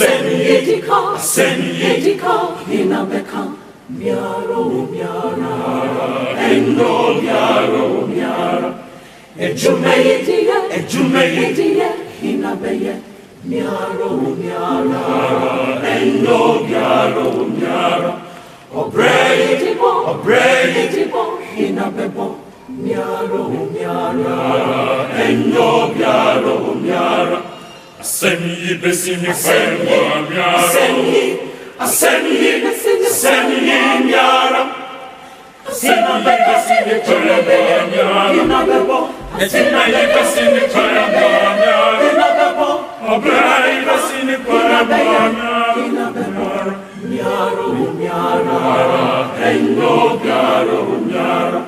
Edika, Inabeka, Miaro, Endo, Miaro, Ejumedia, Inabeye, Miaro, Endo, Miaro, Obredibo, Inabebo, Miaro, Endo, Miaro, Asemi besini fenwa miara. Asemi miara. Asemi besini fenwa miara. Asemi besini fenwa miara. Obrai besini fenwa miara. Miara. Endo miara.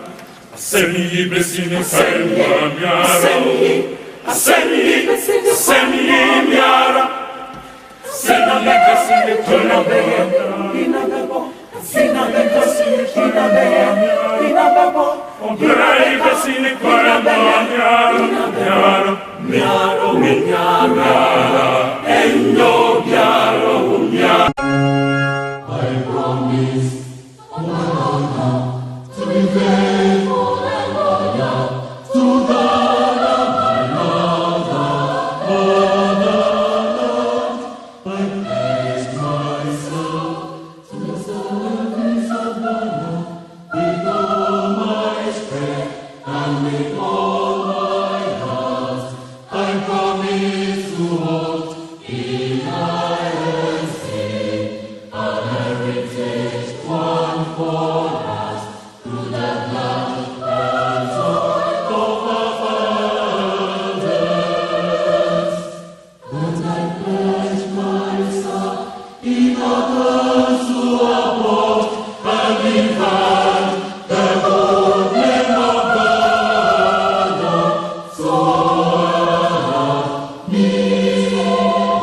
Asemi besini fenwa miara. Asemi miara. Asemi besini fenwa miara. Obrai besini fenwa miara. Endo miara. I promise to be faithful and loyal to God and my Lord. I place myself to the service of the Lord with all my strength and with all my heart. I promise to walk in honesty, a heritage won for us through the blood and soil of our fathers. And I pledge myself in others who are bought and defend the good name of God. So help me, Lord.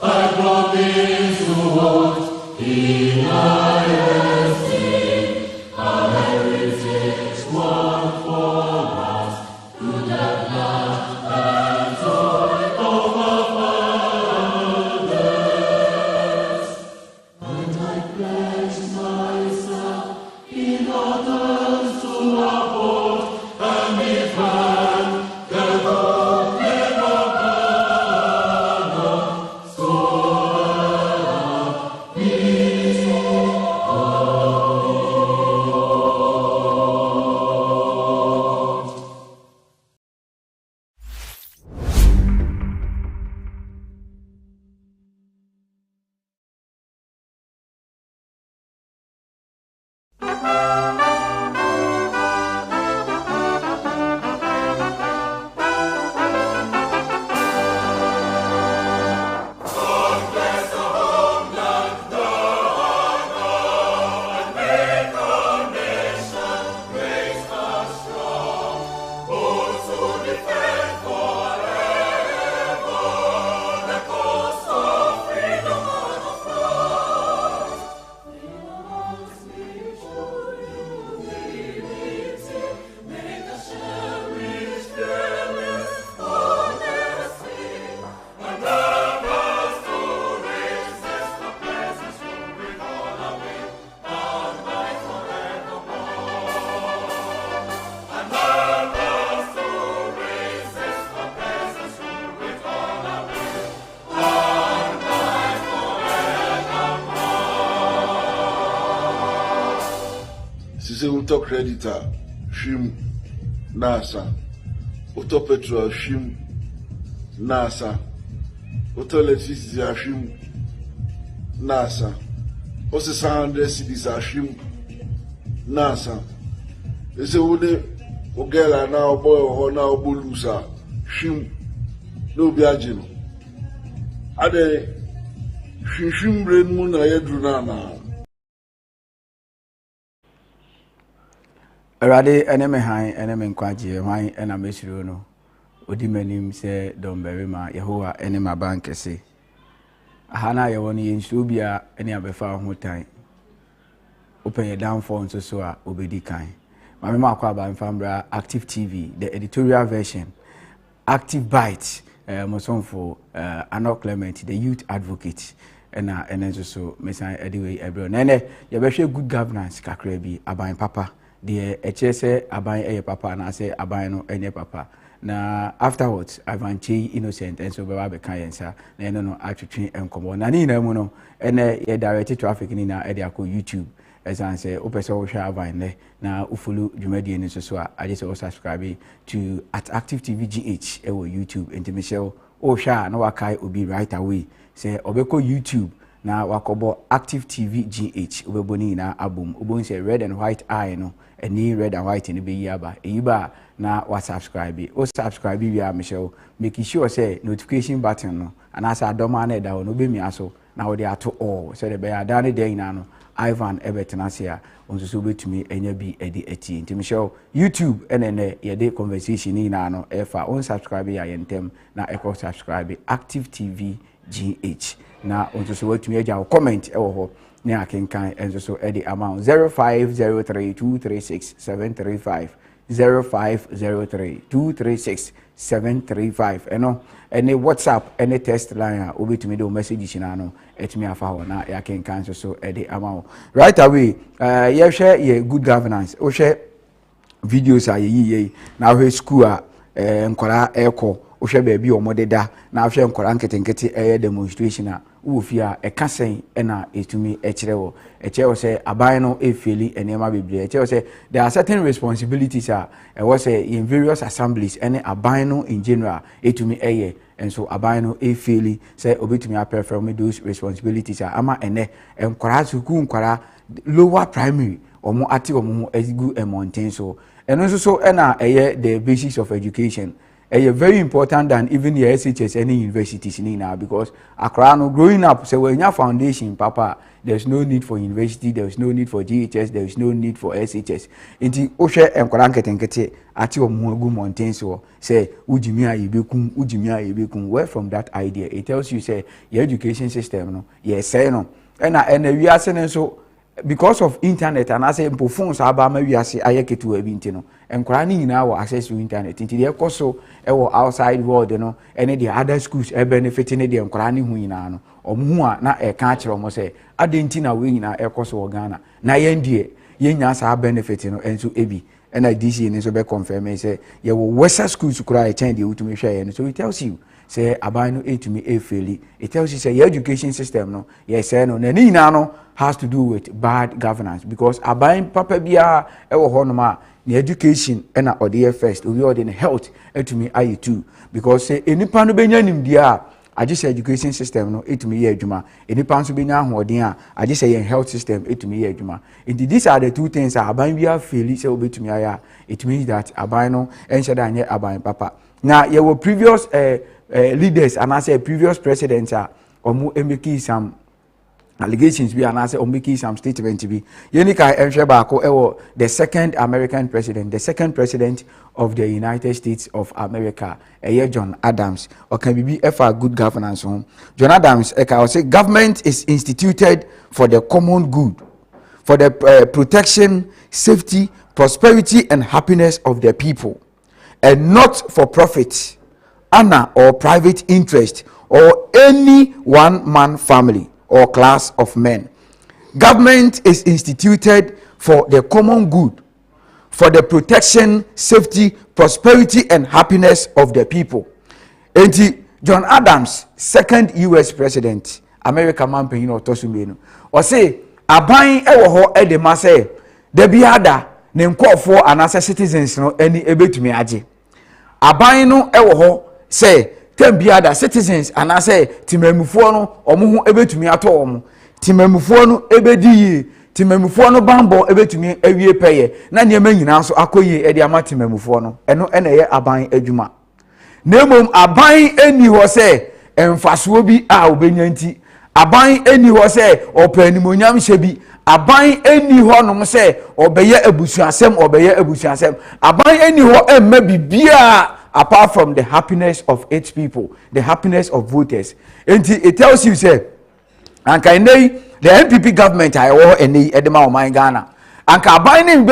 I promise to walk in honesty, a heritage won for us through the blood and soil of our fathers. And I pledge myself in others who are bought and defend the good name of God. So help me, Lord. Si c'est auto creditor, shim nasa, auto petrol, shim nasa, auto electricity, shim nasa, also 100 cities, shim nasa. It's a wood, Ogela now, boy, or now, Bulusa, shim, no biagino. Are they shim brain moon, I had Erade eneme han eneme nkwaje hwan ena mesiro no odi manim se don berima Yehowa enema bankese ahana ye woni yensu bia ene abefa ho tan open your downfall so a obedi kan mame makwa ba mfambra Active TV the editorial version Active Bytes Mosonfo Ano Clement, the youth advocate. And then so mesan anyway everyone nene you be good governance kakra bi aban papa de eche se aban eye papa na say aban no enye papa na afterwards Ivanchi Innocent and so be ba be kan yensa na eno no atwetwe enkomo na ni na mu no ene ye direct traffic ni na e de akọ YouTube as I say opese wo hwa aban le na ufulu dwumadie ni so a aje se o subscribe to at Active TV GH e wo YouTube intimation o hwa na wakai obi right away say obeko YouTube na wakobo Active TV GH obeboni na album obon say red and white eye no any red and white ni be yaba eyiba na wa subscribe o subscribe wi a Michelle make sure say notification button no and as adoma na da no be mi aso na wo dey ato all say the be ada ne dey na no Ivan Ebetenasia on so betumi enya bi edi eti nti Michelle YouTube enene ye dey conversation ni na no efa on subscribe ya yentem na echo subscribe Active TV GH na onto so watumi agya comment ewo ho ne akenkan enso so edi amount 0503236735 0503236735 eno any WhatsApp any text line obetumi do message china no etumi afa ho na yakenkan so edi amount right away ye share ye good governance o share videos a ye na we school a nkwara eko o hwe ba bi o modeda na hwe nkora nketenkete demonstration a wo fi a ekasen na etumi ekirewo ekirewo say aban no efeli enema bebre ekirewo say there are certain responsibilities a was in various assemblies any aban no in general etumi and so aban no efeli say obetumi perform those responsibilities a ama ene nkora suku nkora lower primary omo ati omo ezigu mountain so eno so na the basics of education very important than even the SHS any universities now because Accra no growing up so when your foundation papa there's no need for university, there's no need for GHS, there's no need for SHS inti ohwe enkwara nketenkete ati omugu mountain so say ujimi ayebekum where from that idea it tells you say your education system no yes say no and we are saying so because of internet and I say phones abama we ase ayeketu abinti no enkwara ni nyina wo access to internet inti de koso e wo outside world no any the other schools e benefit ne de enkwara ni hu nyina no omu a na e ka kire omo say adenti na we nyina e koso wo Ghana na yendie yenya sa benefit no enso ebi na DC ni so be confirm say ye wo western schools kura e change de utumi hwe no so it tells you say aban no etumi efeli it tells you say your education system no yes say no na ni nyina no has to do with bad governance because aban papa bia e wo ho no ma the education and or the first we are in health etumi aye too because say enipa no benya nimdia I just say education system no etumi ye adwuma enipa nso benya ahoden a I just say health system etumi ye adwuma and these are the two things aban bia fail say obetumi aya it means that aban no enche da anye aban papa na ye were previous leaders and I say previous presidents are omu emeki some allegations be and I say omiki some statement be yenika enhwe baako ewo the second American president the second president of the United States of America John Adams or can be ever good governance home John Adams I say government is instituted for the common good for the protection safety prosperity and happiness of the people and not for profit honor or private interest or any one man family or class of men. Government is instituted for the common good, for the protection, safety, prosperity, and happiness of the people. And John Adams, second US president, America man pe yino tosumeno. O say aban ewo ho e de ma say de biada ne nkofo anase citizens no any ebetumi age. Aban no ewo ho say tembiada citizens and I say timemufuo no omo ho ebetumi ato omo timemufuo no ebedi timemufuo no bambo ebetumi awie peye na niam nyina so akoye e de ama timemufuo no eno ene ye aban adwuma nemom aban eni ho say emfaso bi a obenya nti aban eni ho say opanimonyam hye bi aban eni ho no say obeye abusuasem aban eni ho emma bibia apart from the happiness of its people, the happiness of voters. And it tells you, say, and can they, the NPP government, I owe any edema of my Ghana, and can abiding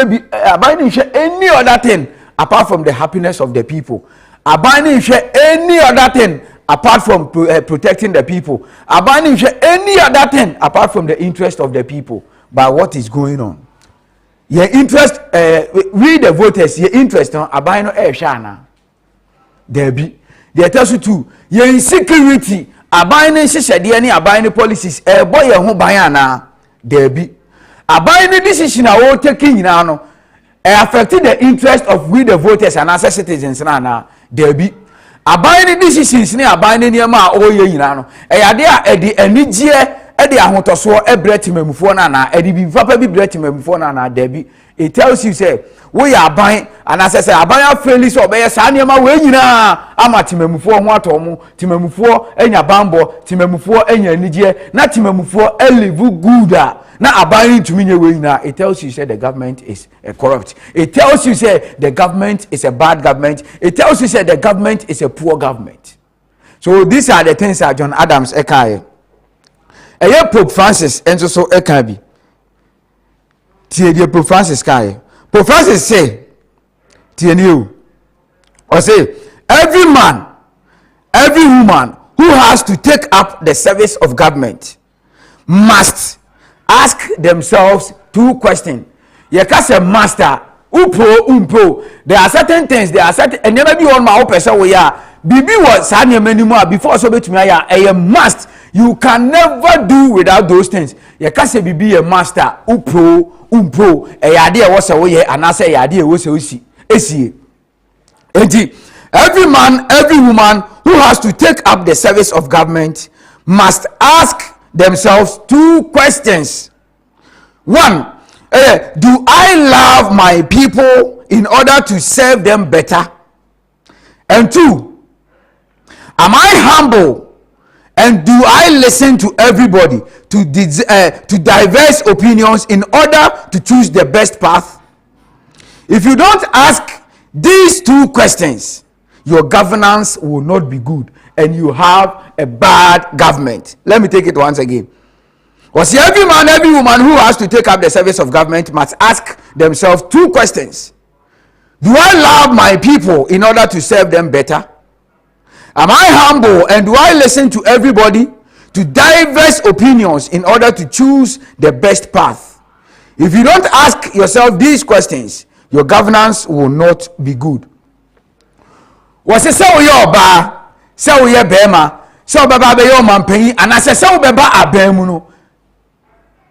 any other thing apart from the happiness of the people. Abiding any other thing apart from protecting the people. Abaning any other thing apart from the interest of the people by what is going on. Your interest, we the voters, your interest on abino shana. There be. They tell you too. Your insecurity, abino shishadi any abino policies, boy your home bayana. There be. Abino decision are all taking now. Affecting the interest of we the voters and as citizens na there be. Abiding decisions ni abiding niema oye nyina no eyade a edi anigye edi ahotoso ebreti memufo na edi bi papa bi breti memufo na there be. It tells you say we are buying and as I say abaya fairly so obeye sa niema we nyina ama timemufo ho atomo timemufo enya bambo timemufo enya anigye na timemufo elive good na abiding to me we nyina. It tells you say the government is corrupt. It tells you say the government is a bad government. It tells you say the government is a poor government. So these are the things that John Adams ekaye. Pope Francis enso so ekabi. Tie die Pope Francis kaye. Pope Francis say, tie you. Or say every man, every woman who has to take up the service of government must ask themselves 2 questions. You can say master, umpo. There are certain things, there are certain, and never be on my own person we are. Bibi was sanya anymore before so bet me a must. You can never do without those things. You can say bibi a master, umpo, a idea was a way, and I say idea was a see. Every man, every woman who has to take up the service of government must ask themselves 2 questions. 1, do I love my people in order to serve them better? And 2, am I humble and do I listen to everybody to diverse opinions in order to choose the best path? If you don't ask these 2 questions, your governance will not be good and you have a bad government. Let me take it once again. Was every man, every woman who has to take up the service of government must ask themselves 2 questions. Do I love my people in order to serve them better? Am I humble and do I listen to everybody to diverse opinions in order to choose the best path? If you don't ask yourself these questions, your governance will not be good. Was it so your ba? So ye bema? So baba be your man pay and I say so baba abemuno.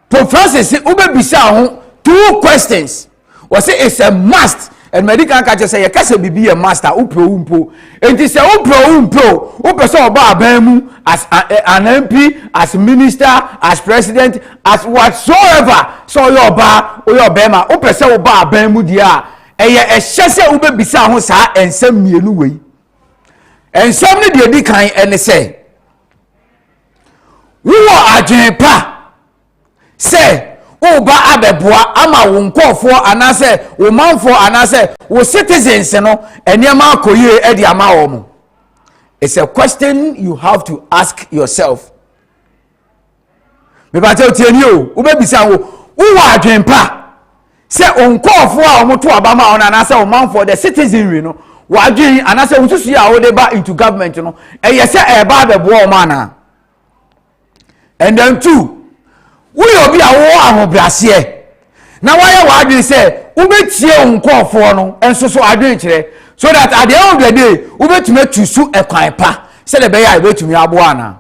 Pope Francis say ube bisa 2 questions. Was it it's a must? And medical catcher say you can't be a master umpo. And it say umpo upe so ba abemu as an MP, as minister, as president, as whatsoever. So your ba or your bema upe so ba abemu dia. Eye ehye ube bisa ho saa ensem mienu wei. Ensem ne de di kan ene say wo adwen pa say uba abeboa ama wo nkofo anase wo manfo anase wo citizens no eniema akoye e di ama wo mo. It's a question you have to ask yourself. Me ba tell tieni o ube bisa wo adwen pa say onkofo a omoto abama ona anase wo manfo the citizenry no wadwen anase wo susu ya wo de ba into government no eye say e ba abeboa o mana. And then 2, we obi awo ahobrase na why wadwen say ubetie onkofo no enso so adwen kire so that at the end of the day ubetumi tusu ekwan pa say the beya ubetumi abo ana.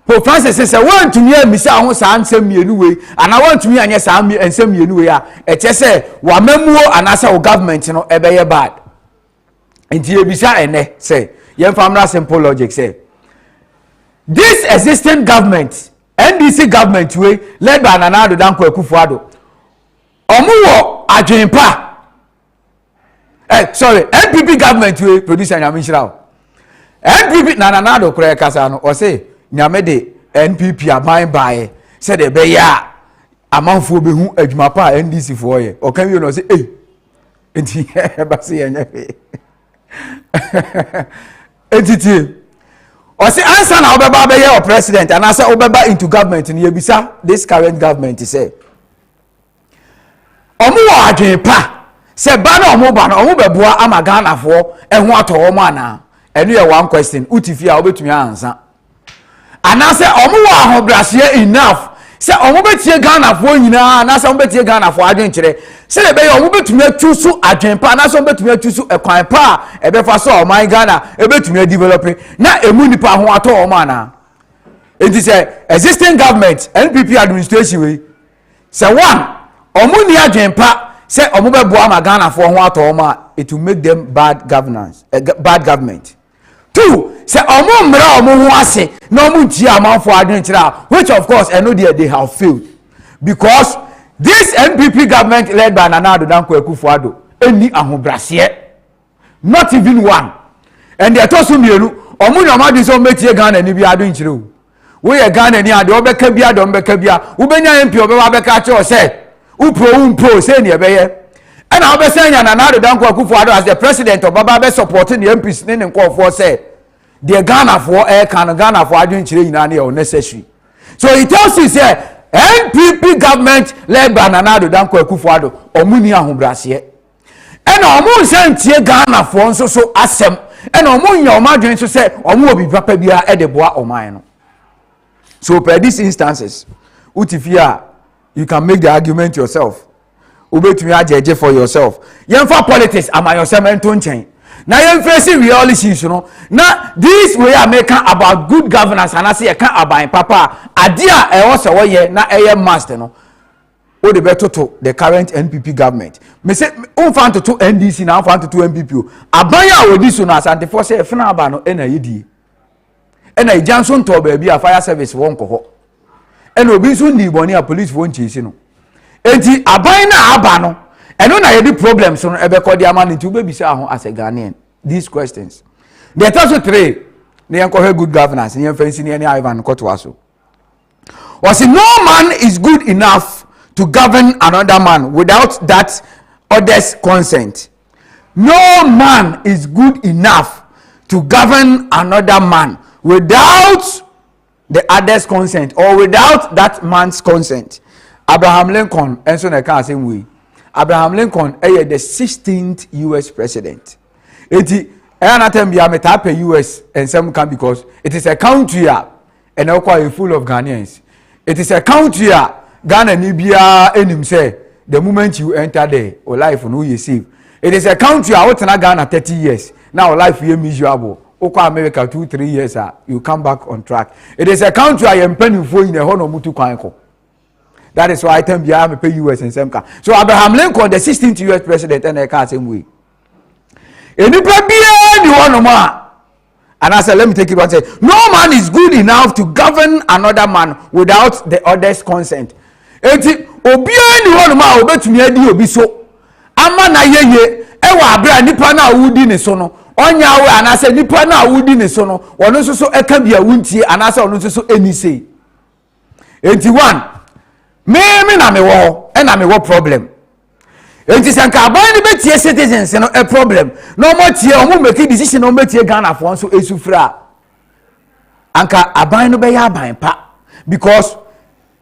Pope Francis say wantumi amisa ho saa nsem mienu we ana wantumi anye saa nsem mienu we a eche say wa mamuo ana say o government no ebeye bad. Nti ebisa ene say yen family simple logic say this existing government, NDC government way led by Nana Addo Dankwa Akufo-Addo, omuwo adwenpa. NPP government way producer Nyamishira. NPP Nana Addo kura kasa no o say nyame de NPP aban bae say de be ya amanfo be hu adwuma pa NDC fo ye. O kan wi no say enti ba say yenye. Entity or say answer na obeba be your president and answer obeba into government in yebisa this current government say omo adwen pa say ba na omo beboa ama Ghana fo eho ato omo ana enu ye one question utifi a obetumi ansa anase omo wa ahobrase enough se omo betie Ghana fo nyina anase omo betie Ghana fo adwenkyere se le be ye omo betumi atusu adwenpa anase omo betumi atusu ekwan pa ebefa so oman Ghana ebetumi develop na emu nipa ho ato omo ana it is a existing government NPP administration we se one omo ni adwenpa se omo be boa ma Ghana fo ho ato omo it will make them bad governance bad government. Two, say omo mra omo ho ase na omo nti amanfo adwenkyere which of course I know they have failed because this NPP government led by Nana Addo Dankwa Akufo-Addo eni ahobrase not even one and they told mienu omo nyamadi so metie Ghana ni bi adwenkyere o we ye Ghana ni ade obeka bia do mbeka bia ubenya MP obeba beka che o say upro say ne ebeye and I be saying Nana Addo Dankwa Akufo-Addo as the president of Baba be supporting the MPs in Nkofo say the Ghana for Ghana for adwenkyere nyina na necessary. So it tells you say NPP government led by Nana Addo Dankwa Akufo-Addo omuni ahobrase and omo sentie Ghana for nso so asem and omo nya omadwen so say omo obi papa bia e de boa oman no. So per these instances utifia you can make the argument yourself. Ubetumi ajeje for yourself. Yemfa politics ama yourself ento nchen. Na yemfesi realities no. Na this way are making about good governance and say can about papa adia e wo se wo ye na eye master no. O de beto to the current NPP government. Me say unfan to NDC na unfan to NPP. Abanya odi so na asante for say fina aba no e na yedie. E na ijanso nto ba bia fire service won ko ho. E na obi so ndi boni a police won chisi no. Enti aban na aba no eno na yedi problems no ebekọ di ama nti ubebisa ho as a Ghanaian these questions the also three na yanko good governance na fancy na any Ivan Kotwaso was no man is good enough to govern another man without that other's consent. No man is good enough to govern another man without the other's consent or without that man's consent. Abraham Lincoln enso na kan same way. Abraham Lincoln the 16th US president. Eti anatem bia meta pe US and some can because it is a country and quite full of Ghanaians. It is a country Ghana ni bia enim say the moment you enter there or life no you save. It is a country out na Ghana 30 years. Now life you miserable. Oko America 2-3 years you come back on track. It is a country I am penny for in a hono mutu kwanko. That is why I tell you I pay US and some car. So Abraham Lincoln, the 16th US president, and I can't same way. And I said, let me take it one say, no man is good enough to govern another man without the other's consent. And ama na yeye ewa abra nipa na awudi ne so no onya we anase nipa na awudi ne so no wono so so eka bia wuntie anase wono so so enise. 81 me na me wo e na me wo problem enti sanka aban ni betie citizens no a problem no mo tie o mo make decision no betie Ghana for so esufra anka aban no be ya aban pa because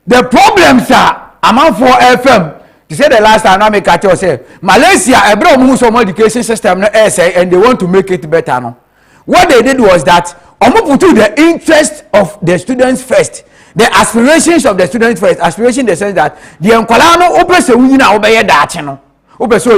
the problems are amount for FM. You say the last time I make catch yourself Malaysia ebro mo so education system no say and they want to make it better no. What they did was that omo put the interest of the students first. The aspirations of the students first. Aspiration in the sense that the enkwala no opese wunyina obeye daache no. Opese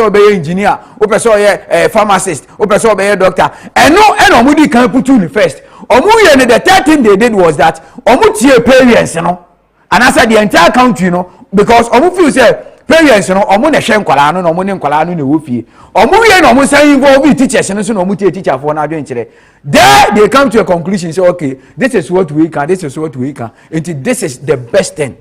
obeye engineer, opese obeye pharmacist, opese obeye doctor. And no omo di kan put you first. Omo ye the third thing they did was that omo tie parents no. And I said the entire country no because omo feel say parents no omo na hwe enkwala no omo ne enkwala no na wo fie. Omo ye no omo say involve teachers no so no omo tie teacher for na adwenkyere. There they come to a conclusion say okay this is what we can, this is what we can, and this is the best thing.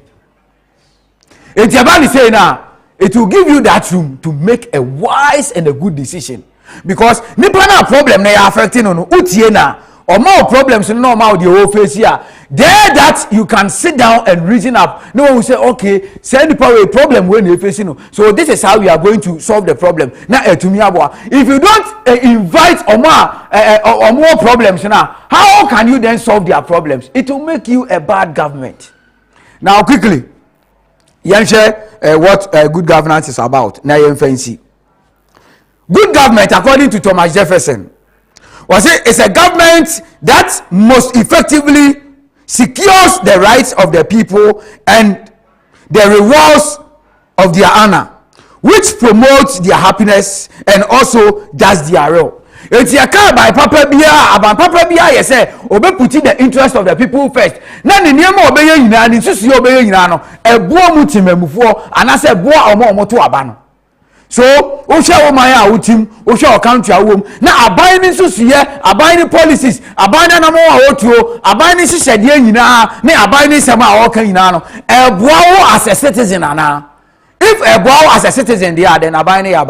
It's about to say now it will give you that room to make a wise and a good decision because nipa na problem na affecting no utie na or more problems no more the whole face here there that you can sit down and reason up. No one will say okay send the a problem when you facing no. So this is how we are going to solve the problem now. If you don't invite or more problems now, how can you then solve their problems? It will make you a bad government. Now quickly share what good governance is about. Now fancy good government according to Thomas Jefferson Was it? It's a government that most effectively secures the rights of the people and the rewards of their honor, which promotes their happiness and also does their will. It's a car by Papa Bia, about Papa Bia, yes, obey putting the interest of the people first. Now, the name of obeying and it's just obeying a boa mutim before, and I said, boa or more to abano. So, Osha Omaya Utim, Osha country a womb. Now, abiding susia, abiding policies, abiding a more auto, abiding said yena, ne abiding sama okanano, a boa as a citizen. If a boa as a citizen, they are then abiding a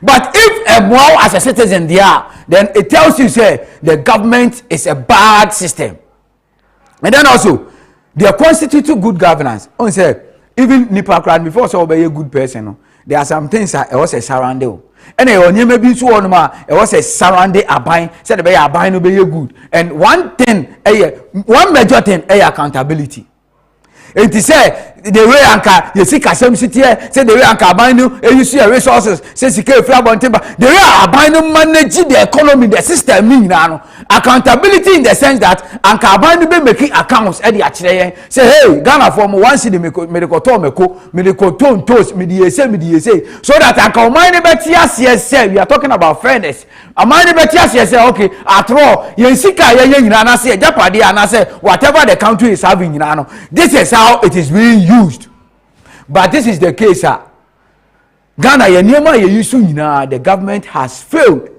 but if a boa as a citizen, they are, then it tells you, say, the government is a bad system. And then also, they constitute good governance. On say, even Nipa Kran before so be a good person. There are some things that was a surrounding. And you may be so on ma, it was a surrounding abine, said be a bine be good. And one thing, one major thing, accountability. It is said the way anka you see kasem city say the way anka abinu you see resources say secure free timber the way abinu manage the economy the system ni na accountability in the sense that anka abinu be making accounts e dey akire say hey Ghana for me one city me dey toast me dey say so that anka omani be tia say we are talking about fairness amani be tia say okay at all you see ka ye nyina na say japade ana say whatever the country is having nyina no this is how it is being used. But this is the case. Ghana, the government has failed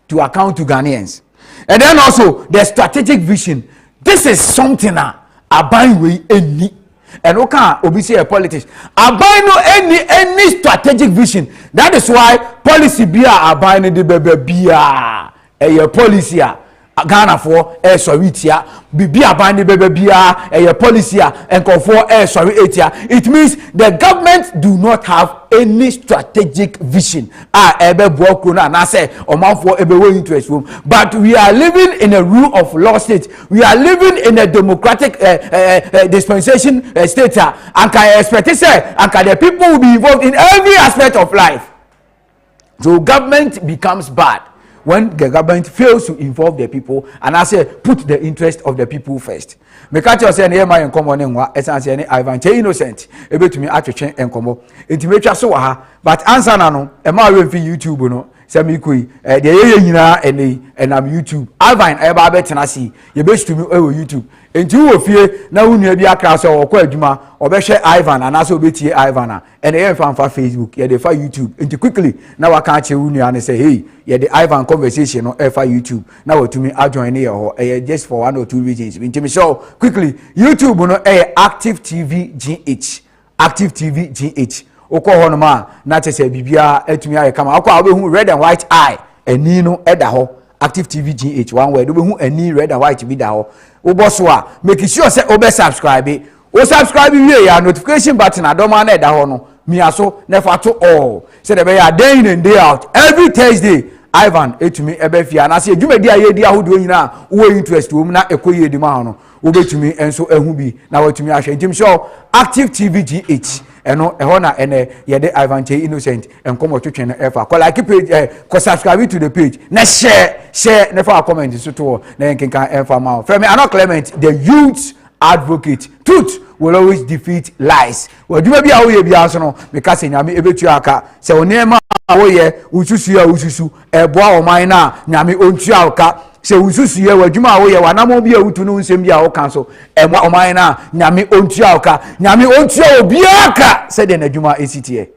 to account to Ghanaians. And then also the strategic vision. This is something abide we any. And okay, obviously a politics. Abide no any strategic vision. That is why policy be abide the baby a policy. Ghana for sorry tia bibi abani bebe bia policy and for sorry etia. It means the government do not have any strategic vision ebe buokro na na say omanfo ebe we interest room. But we are living in a rule of law state. We are living in a democratic dispensation state and can expect say and the people will be involved in every aspect of life. So government becomes bad when the government fails to involve the people and I say put the interest of the people first. Meka tell say na my enkomo ne nwa esan ne Ivan Che Innocent ebetumi atwetwe enkomo entimetwa so ha but answer na no e ma we fi YouTube no say me koi de ye nyina ene enam YouTube Ivan e ba betena si ye bestumi e wo YouTube enti wo fie na wunua bi akra so okọ adwuma obehwe Ivan anaso obetie Ivan and e fa Facebook ye de fa YouTube enti quickly na waka che wunua ne say hey ye the Ivan conversation no e fa YouTube na watumi adjoin ne ye ho just for 1 or 2 reasons enti me show quickly YouTube no Active TV GH Active TV GH okọ ho no ma na chese bibia atumi aye kama akọ abehu red and white eye ani no eda ho Active TV GH one word obehu ani red and white bi da ho oboso a make sure say obe subscribe o subscribe wie ya notification button adoma na eda ho no mi aso never to all say the be ya day in and day out every Thursday Ivan etumi ebe fia na say adwumadi aye di ahodo nyina wo interest wo na ekoye di ma no obetumi enso ehu bi na watumi ahwe ntim show Active TV GH eno eho na ene ye de Ivan Che Innocent enkomo twetwe na efa ko like page ko subscribe to the page na share na fa comment so to na enkenka efa ma Femi Ano Clement the youth advocate. Truth will always defeat lies. Well, do maybe how you be answering because in Yami ebetu aka say onema awoye ususu ya ususu eboa oman na Nyame ontu aka say ususu ye wadwuma awoye wanamo bia utu no nsem bia o kan so eboa oman na Nyame ontu aka Nyame ontu obi aka say de na adwuma esitie.